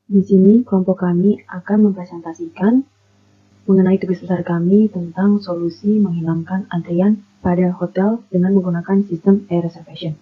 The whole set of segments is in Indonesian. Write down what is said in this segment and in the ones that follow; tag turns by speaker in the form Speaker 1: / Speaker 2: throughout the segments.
Speaker 1: Di sini kelompok kami akan mempresentasikan mengenai tugas besar kami tentang solusi menghilangkan antrian pada hotel dengan menggunakan sistem e-reservation.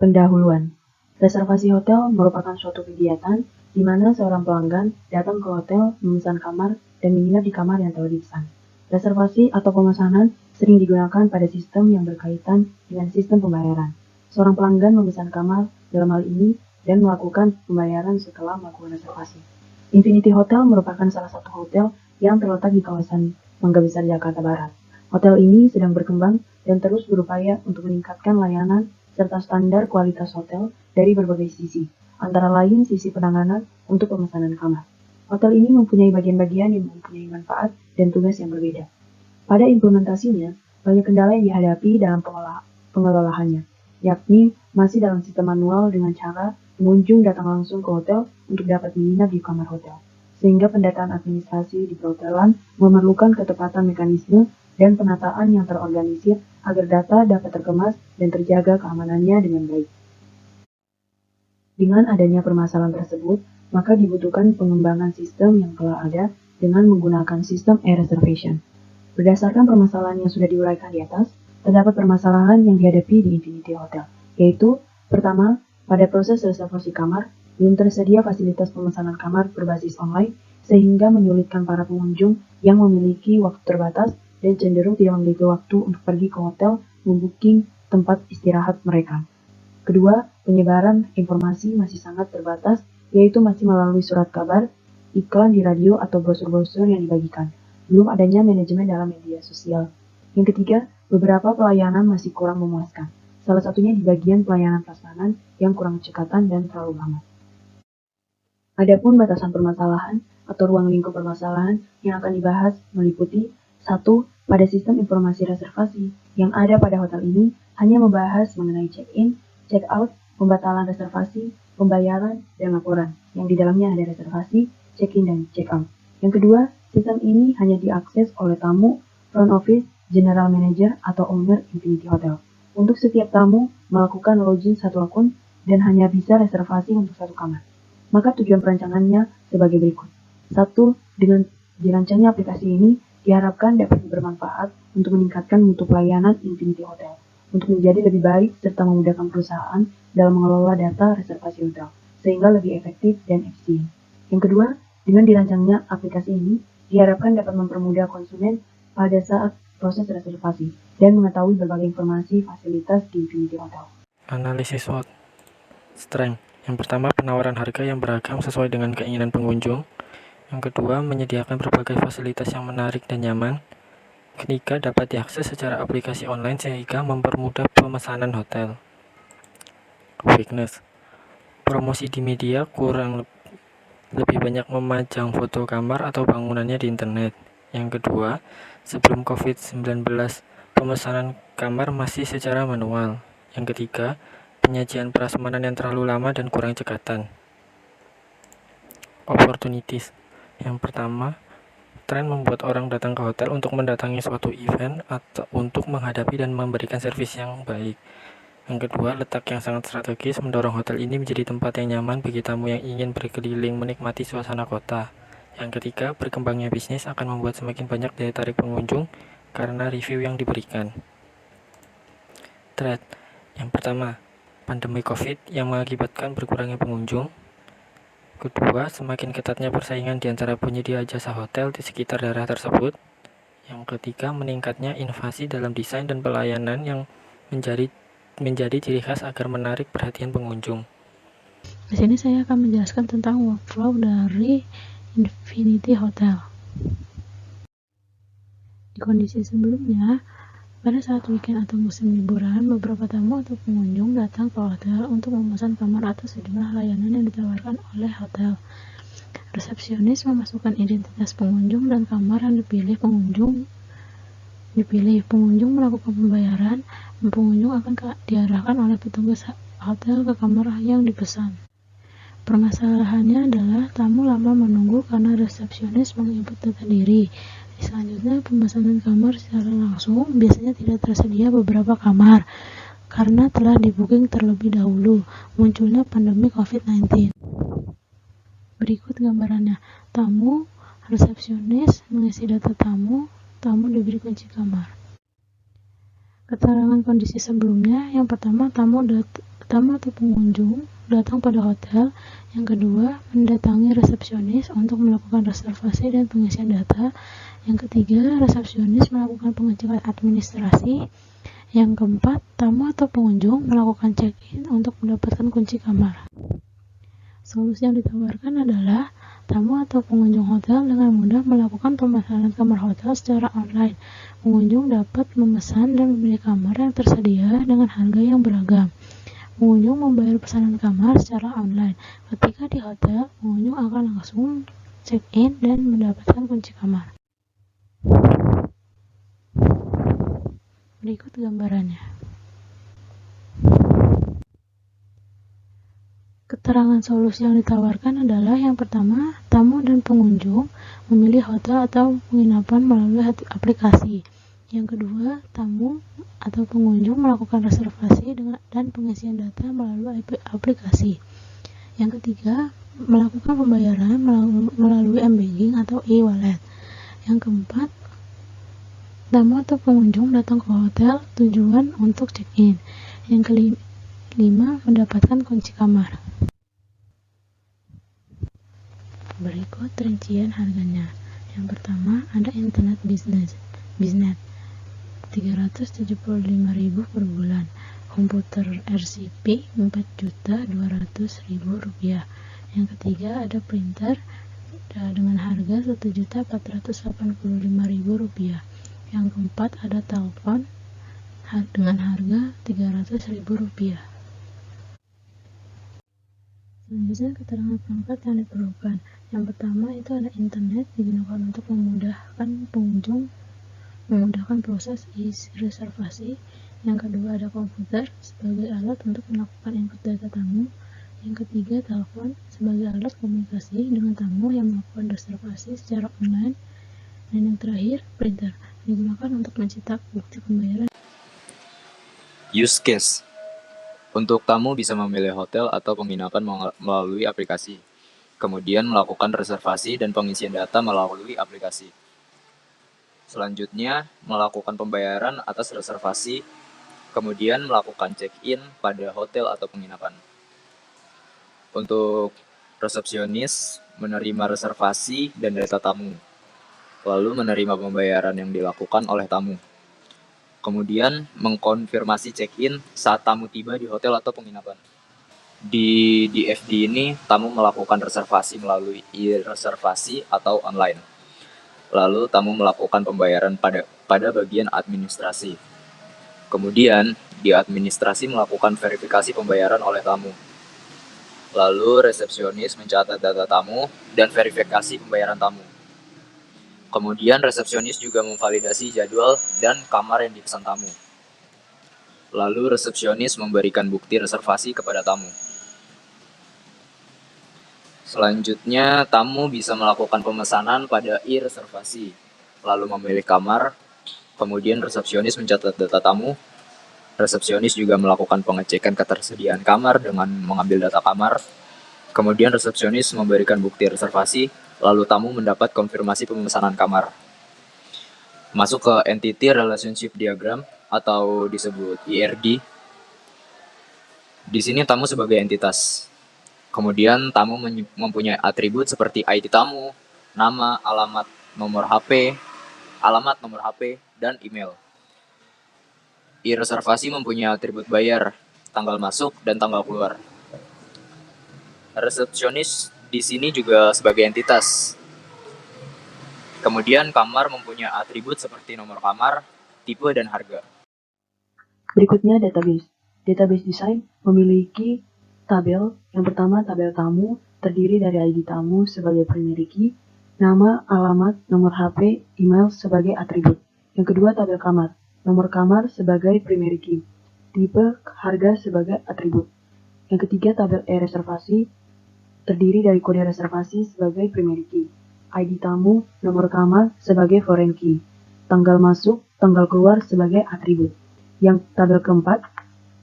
Speaker 1: Pendahuluan. Reservasi hotel merupakan suatu kegiatan di mana seorang pelanggan datang ke hotel, memesan kamar, dan menginap di kamar yang telah dipesan. Reservasi atau pemesanan sering digunakan pada sistem yang berkaitan dengan sistem pembayaran. Seorang pelanggan memesan kamar dalam hal ini dan melakukan pembayaran setelah melakukan reservasi. Infinity Hotel merupakan salah satu hotel yang terletak di kawasan Mangga Besar, Jakarta Barat. Hotel ini sedang berkembang dan terus berupaya untuk meningkatkan layanan serta standar kualitas hotel dari berbagai sisi, antara lain sisi penanganan untuk pemesanan kamar. Hotel ini mempunyai bagian-bagian yang mempunyai manfaat dan tugas yang berbeda. Pada implementasinya, banyak kendala yang dihadapi dalam pengelolaannya, yakni masih dalam sistem manual dengan cara pengunjung datang langsung ke hotel untuk dapat menginap di kamar hotel, sehingga pendataan administrasi di perhotelan memerlukan ketepatan mekanisme dan penataan yang terorganisir agar data dapat terkemas dan terjaga keamanannya dengan baik. Dengan adanya permasalahan tersebut, maka dibutuhkan pengembangan sistem yang telah ada dengan menggunakan sistem e-reservation. Berdasarkan permasalahan yang sudah diuraikan di atas, terdapat permasalahan yang dihadapi di Infinity Hotel, yaitu pertama, pada proses reservasi kamar, belum tersedia fasilitas pemesanan kamar berbasis online, sehingga menyulitkan para pengunjung yang memiliki waktu terbatas dan cenderung tidak memiliki waktu untuk pergi ke hotel membooking tempat istirahat mereka. Kedua, penyebaran informasi masih sangat terbatas, yaitu masih melalui surat kabar, iklan di radio atau brosur-brosur yang dibagikan. Belum adanya manajemen dalam media sosial. Yang ketiga, beberapa pelayanan masih kurang memuaskan. Salah satunya di bagian pelayanan prasmanan yang kurang cekatan dan terlalu lama. Adapun batasan permasalahan atau ruang lingkup permasalahan yang akan dibahas meliputi 1. Pada sistem informasi reservasi yang ada pada hotel ini hanya membahas mengenai check-in, check-out, pembatalan reservasi, pembayaran, dan laporan, yang di dalamnya ada reservasi, check-in, dan check-out. Yang kedua, sistem ini hanya diakses oleh tamu, front office, general manager, atau owner Infinity Hotel. Untuk setiap tamu melakukan login satu akun dan hanya bisa reservasi untuk satu kamar. Maka tujuan perancangannya sebagai berikut. 1. Dengan dirancangnya aplikasi ini, diharapkan dapat bermanfaat untuk meningkatkan mutu pelayanan Infinity Hotel, untuk menjadi lebih baik serta memudahkan perusahaan dalam mengelola data reservasi hotel, sehingga lebih efektif dan efisien. Yang kedua, dengan dirancangnya aplikasi ini, diharapkan dapat mempermudah konsumen pada saat proses reservasi dan mengetahui berbagai informasi fasilitas di Infinity Hotel.
Speaker 2: Analisis SWOT. Strength. Yang pertama, penawaran harga yang beragam sesuai dengan keinginan pengunjung. Yang kedua, menyediakan berbagai fasilitas yang menarik dan nyaman. Ketiga, dapat diakses secara aplikasi online sehingga mempermudah pemesanan hotel. Weakness. Promosi di media kurang lebih banyak memajang foto kamar atau bangunannya di internet. Yang kedua, sebelum COVID-19, pemesanan kamar masih secara manual. Yang ketiga, penyajian prasmanan yang terlalu lama dan kurang cekatan. Opportunities. Yang pertama, tren membuat orang datang ke hotel untuk mendatangi suatu event atau untuk menghadapi dan memberikan servis yang baik. Yang kedua, letak yang sangat strategis mendorong hotel ini menjadi tempat yang nyaman bagi tamu yang ingin berkeliling menikmati suasana kota. Yang ketiga, berkembangnya bisnis akan membuat semakin banyak daya tarik pengunjung karena review yang diberikan. Threat. Yang pertama, pandemi COVID yang mengakibatkan berkurangnya pengunjung. Kedua, semakin ketatnya persaingan di antara penyedia jasa hotel di sekitar daerah tersebut. Yang ketiga, meningkatnya inovasi dalam desain dan pelayanan yang menjadi ciri khas agar menarik perhatian pengunjung.
Speaker 3: Di sini saya akan menjelaskan tentang workflow dari Infinity Hotel. Di kondisi sebelumnya, pada saat weekend atau musim liburan, beberapa tamu atau pengunjung datang ke hotel untuk memesan kamar atau sejumlah layanan yang ditawarkan oleh hotel. Resepsionis memasukkan identitas pengunjung dan kamar yang dipilih. Pengunjung melakukan pembayaran, dan pengunjung akan diarahkan oleh petugas hotel ke kamar yang dipesan. Permasalahannya adalah tamu lama menunggu karena resepsionis menginput data diri. Selanjutnya, pemesanan kamar secara langsung biasanya tidak tersedia beberapa kamar karena telah di-booking terlebih dahulu. Munculnya pandemi COVID-19. Berikut gambarannya. Tamu, resepsionis, mengisi data tamu, tamu diberi kunci kamar. Keterangan kondisi sebelumnya, yang pertama tamu atau pengunjung datang pada hotel, yang kedua mendatangi resepsionis untuk melakukan reservasi dan pengisian data, yang ketiga resepsionis melakukan pengecekan administrasi, yang keempat tamu atau pengunjung melakukan check-in untuk mendapatkan kunci kamar. Solusi yang ditawarkan adalah tamu atau pengunjung hotel dengan mudah melakukan pemesanan kamar hotel secara online. Pengunjung dapat memesan dan memilih kamar yang tersedia dengan harga yang beragam. Pengunjung membayar pesanan kamar secara online. Ketika di hotel, pengunjung akan langsung check-in dan mendapatkan kunci kamar. Berikut gambarannya. Keterangan solusi yang ditawarkan adalah yang pertama, tamu dan pengunjung memilih hotel atau penginapan melalui aplikasi. Yang kedua, tamu atau pengunjung melakukan reservasi dan pengisian data melalui aplikasi. Yang ketiga, melakukan pembayaran melalui m-banking atau e-wallet. Yang keempat, tamu atau pengunjung datang ke hotel tujuan untuk check-in. Yang kelima, mendapatkan kunci kamar. Berikut rincian harganya. Yang pertama ada internet bisnet 375.000 per bulan, komputer RCP 4.200.000 rupiah. Yang ketiga ada printer dengan harga 1.485.000 rupiah. Yang keempat ada telepon dengan harga 300.000 rupiah. Selanjutnya keterangan perangkat yang diperlukan. Yang pertama itu ada internet, digunakan untuk memudahkan pengunjung, memudahkan proses reservasi. Yang kedua ada komputer sebagai alat untuk melakukan input data tamu. Yang ketiga telepon sebagai alat komunikasi dengan tamu yang melakukan reservasi secara online. Dan yang terakhir printer digunakan untuk mencetak bukti pembayaran.
Speaker 4: Use case. Untuk tamu bisa memilih hotel atau penginapan melalui aplikasi, kemudian melakukan reservasi dan pengisian data melalui aplikasi. Selanjutnya, melakukan pembayaran atas reservasi, kemudian melakukan check-in pada hotel atau penginapan. Untuk resepsionis, menerima reservasi dan data tamu, lalu menerima pembayaran yang dilakukan oleh tamu. Kemudian mengkonfirmasi check-in saat tamu tiba di hotel atau penginapan. Di DFD ini, tamu melakukan reservasi melalui e-reservasi atau online. Lalu tamu melakukan pembayaran pada bagian administrasi. Kemudian, di administrasi melakukan verifikasi pembayaran oleh tamu. Lalu resepsionis mencatat data tamu dan verifikasi pembayaran tamu. Kemudian resepsionis juga memvalidasi jadwal dan kamar yang dipesan tamu. Lalu resepsionis memberikan bukti reservasi kepada tamu. Selanjutnya, tamu bisa melakukan pemesanan pada e-reservasi, lalu memilih kamar. Kemudian resepsionis mencatat data tamu. Resepsionis juga melakukan pengecekan ketersediaan kamar dengan mengambil data kamar. Kemudian resepsionis memberikan bukti reservasi, lalu tamu mendapat konfirmasi pemesanan kamar. Masuk ke Entity Relationship Diagram atau disebut ERD. Di sini tamu sebagai entitas. Kemudian tamu mempunyai atribut seperti ID tamu, nama, alamat, nomor HP, dan email. E-reservasi mempunyai atribut bayar, tanggal masuk, dan tanggal keluar. Resepsionis di sini juga sebagai entitas. Kemudian kamar mempunyai atribut seperti nomor kamar, tipe, dan harga.
Speaker 1: Berikutnya database. Database design memiliki tabel. Yang pertama tabel tamu terdiri dari ID tamu sebagai primary key, nama, alamat, nomor HP, email sebagai atribut. Yang kedua tabel kamar. Nomor kamar sebagai primary key, tipe, harga sebagai atribut. Yang ketiga tabel e-reservasi terdiri dari kode reservasi sebagai primary key, ID tamu, nomor kamar sebagai foreign key, tanggal masuk, tanggal keluar sebagai atribut. Yang tabel keempat,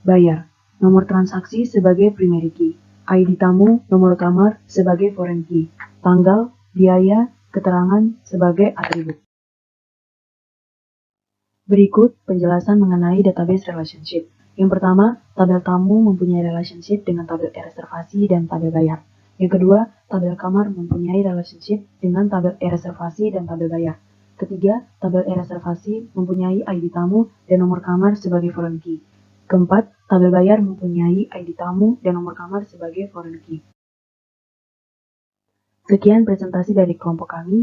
Speaker 1: Bayar. Nomor transaksi sebagai primary key. ID tamu, nomor kamar sebagai foreign key. Tanggal, biaya, keterangan sebagai atribut. Berikut penjelasan mengenai database relationship. Yang pertama, tabel tamu mempunyai relationship dengan tabel e-reservasi dan tabel bayar. Yang kedua, tabel kamar mempunyai relationship dengan tabel e-reservasi dan tabel bayar. Ketiga, tabel e-reservasi mempunyai ID tamu dan nomor kamar sebagai foreign key. Keempat, tabel bayar mempunyai ID tamu dan nomor kamar sebagai foreign key. Sekian presentasi dari kelompok kami.